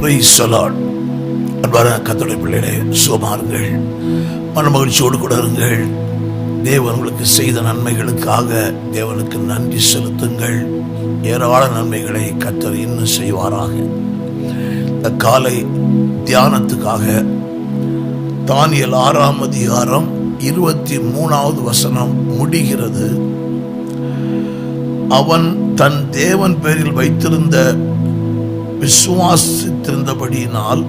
Praise the Lord. அன்பான கர்த்தருடைய பிள்ளைகளே, சுகமாருங்கள், மனமகிழ்ச்சியோடு கூட இருங்கள். தேவன் உங்களுக்கு செய்த நன்மைகளுக்காக தேவனுக்கு நன்றி செலுத்துங்கள். ஏராள நன்மைகளை கர்த்தர் இன்னும் செய்வாராக. இந்த காலை தியானத்துக்காக தானியேல் 6ஆம் அதிகாரம் 23வது வசனம் முடிகிறது. அவன் தன் தேவன் பேரில் வைத்திருந்த விசுவாசித்திருந்தபடியினால்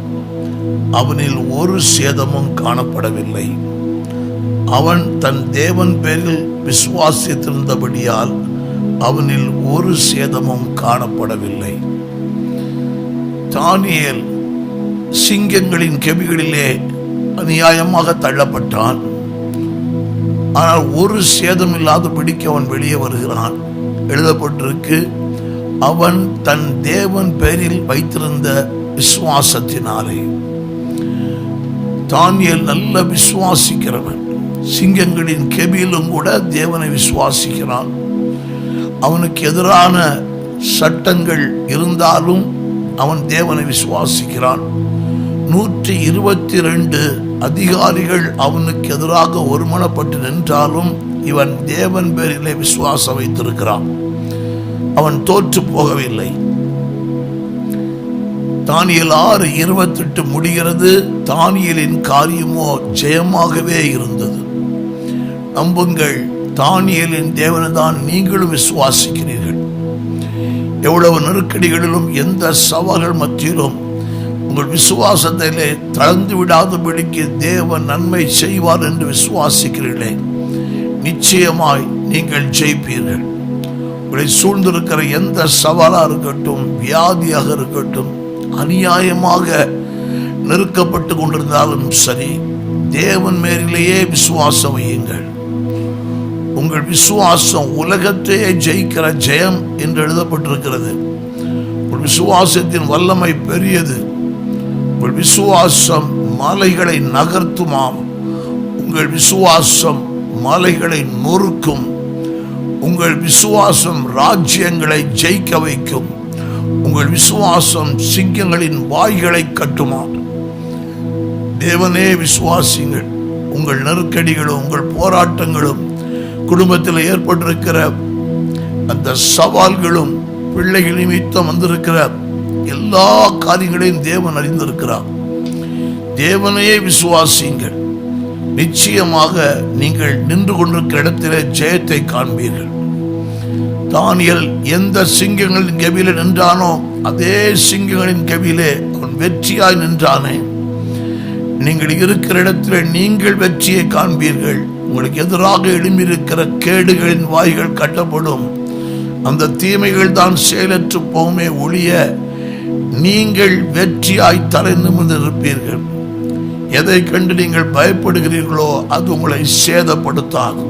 அவனில் ஒரு சேதமும் காணப்படவில்லை. அவன் தன் தேவன் பேரில் விசுவாசித்திருந்தபடியால் அவனில் ஒரு சேதமும் காணப்படவில்லை. தானியேல் சிங்கங்களின் கெபிகளிலே அநியாயமாக தள்ளப்பட்டான். ஆனால் ஒரு சேதம் இல்லாதபடிக்கு அவன் வெளியே வருகிறான். எழுதப்பட்டிருக்கு, அவன் தன் தேவன் பேரில் வைத்திருந்த விசுவாசத்தினாலே. தானியேல் நல்ல விசுவாசிக்கிறவன். சிங்கங்களின் கெபியிலும் கூட தேவனை விசுவாசிக்கிறான். அவனுக்கு எதிரான சட்டங்கள் இருந்தாலும் அவன் தேவனை விசுவாசிக்கிறான். 122 அதிகாரிகள் அவனுக்கு எதிராக ஒருமனப்பட்டு நின்றாலும் இவன் தேவன் பேரிலே விசுவாசம் வைத்திருக்கிறான். அவன் தோற்று போகவில்லை. தானியேல் 6:28 முடிகிறது. தானியேலின் காரியமோ ஜெயமாகவே இருந்தது. நம்புங்கள், தானியேலின் தேவனைதான் நீங்களும் விசுவாசிக்கிறீர்கள். எவ்வளவு நெருக்கடிகளிலும் எந்த சவால்கள் மத்தியிலும் உங்கள் விசுவாசத்திலே தளர்ந்து விடாதபடிக்கு தேவன் நன்மை செய்வார் என்று விசுவாசிக்கிறீர்களே, நிச்சயமாய் நீங்கள் ஜெயிப்பீர்கள். உங்களை சூழ்ந்திருக்கிற எந்த சவாலாக இருக்கட்டும், வியாதியாக இருக்கட்டும், அநியாயமாக நெருக்கப்பட்டு கொண்டிருந்தாலும் சரி, தேவன் மேலேயே விசுவாசம் வையுங்கள். உங்கள் விசுவாசம் உலகத்தையே ஜெயிக்கிற ஜெயம் என்று எழுதப்பட்டிருக்கிறது. உங்கள் விசுவாசத்தின் வல்லமை பெரியது. உங்கள் விசுவாசம் மலைகளை நகர்த்துமாம். உங்கள் விசுவாசம் மலைகளை நொறுக்கும். உங்கள் விசுவாசம் ராஜ்யங்களை ஜெயிக்க வைக்கும். உங்கள் விசுவாசம் சிங்கங்களின் வாய்களை கட்டுமாம். தேவனே விசுவாசிங்கள். உங்கள் நெருக்கடிகளும் உங்கள் போராட்டங்களும் குடும்பத்தில் ஏற்பட்டிருக்கிற அந்த சவால்களும் பிள்ளைகள் நிமித்தம் வந்திருக்கிற எல்லா காரியங்களையும் தேவன் அறிந்திருக்கிறார். தேவனையே விசுவாசிங்கள். நிச்சயமாக நீங்கள் நின்று கொண்டிருக்கிற இடத்திலே ஜெயத்தை காண்பீர்கள். தானியேல் எந்த சிங்கங்களின் கெபியிலே நின்றானோ அதே சிங்கங்களின் கெபியிலே அவன் வெற்றியாய் நின்றானே. நீங்கள் இருக்கிற இடத்திலே நீங்கள் வெற்றியை காண்பீர்கள். உங்களுக்கு எதிராக எழும்பியிருக்கிற கேடுகளின் வாய்கள் கட்டப்படும். அந்த தீமைகள் தான் செயலற்று போகுமே ஒழிய நீங்கள் வெற்றியாய் தலை நிமிர்ந்து இருப்பீர்கள். எதை கண்டு நீங்கள் பயப்படுகிறீர்களோ அது உங்களை சேதப்படுத்தாது.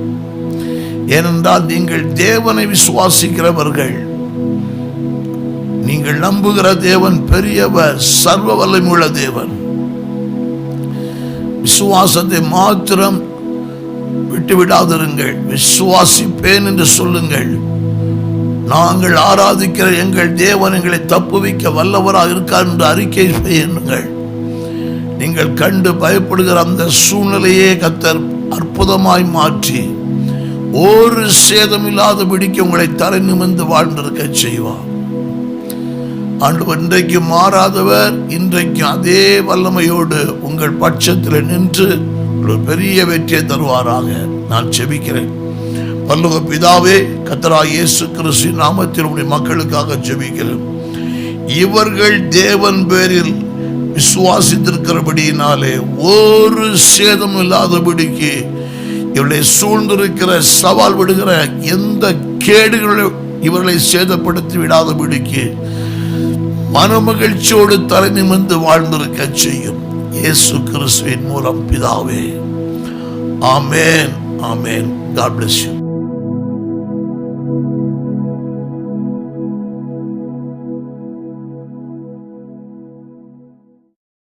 ஏனென்றால் நீங்கள் தேவனை விசுவாசிக்கிறவர்கள். நீங்கள் நம்புகிற தேவன் பெரியவர், சர்வ வல்லமையுள்ள தேவன். விசுவாசத்தை மாத்திரம் விட்டுவிடாதிருங்கள். விசுவாசிப்பேன் என்று சொல்லுங்கள். நாங்கள் ஆராதிக்கிற எங்கள் தேவன் எங்களை தப்புவிக்க வல்லவராக இருக்கார் என்று அறிக்கை செய்யுங்கள். நீங்கள் கண்டு பயப்படுகிற அந்த சூழ்நிலையே கர்த்தர் அற்புதமாய் மாற்றி ஒரு சேதம் இல்லாதபடிக்கு உங்களை தலை நிமிர்ந்து வாழ்ந்திருக்க செய்வார். ஆண்டவர் இன்றைக்கு மாறாதவர். இன்றைக்கு அதே வல்லமையோடு உங்கள் பட்சத்தில் நின்று ஒரு பெரிய வெற்றியை தருவாராக. நான் ஜெபிக்கிறேன். பரலோக பிதாவே, கர்த்தராகிய இயேசு கிறிஸ்துவின் நாமத்தில் உம்முடைய மக்களுக்காக ஜெபிக்கிறேன். இவர்கள் தேவன் பேரில் விசுவாசித்திருக்கிறபடியினாலே ஒரு சேதம் இல்லாதபடிக்கு இவர்களை சூழ்ந்திருக்கிற சவால் விடுகிற எந்த கேடுகளும் இவர்களை சேதப்படுத்தி விடாதபடிக்கு மனமகிழ்ச்சியோடு தலை நிமிர்ந்து வாழ்ந்திருக்க செய்யும். இயேசு கிறிஸ்துவின் மூலம் பிதாவே, ஆமென், ஆமென். God bless you.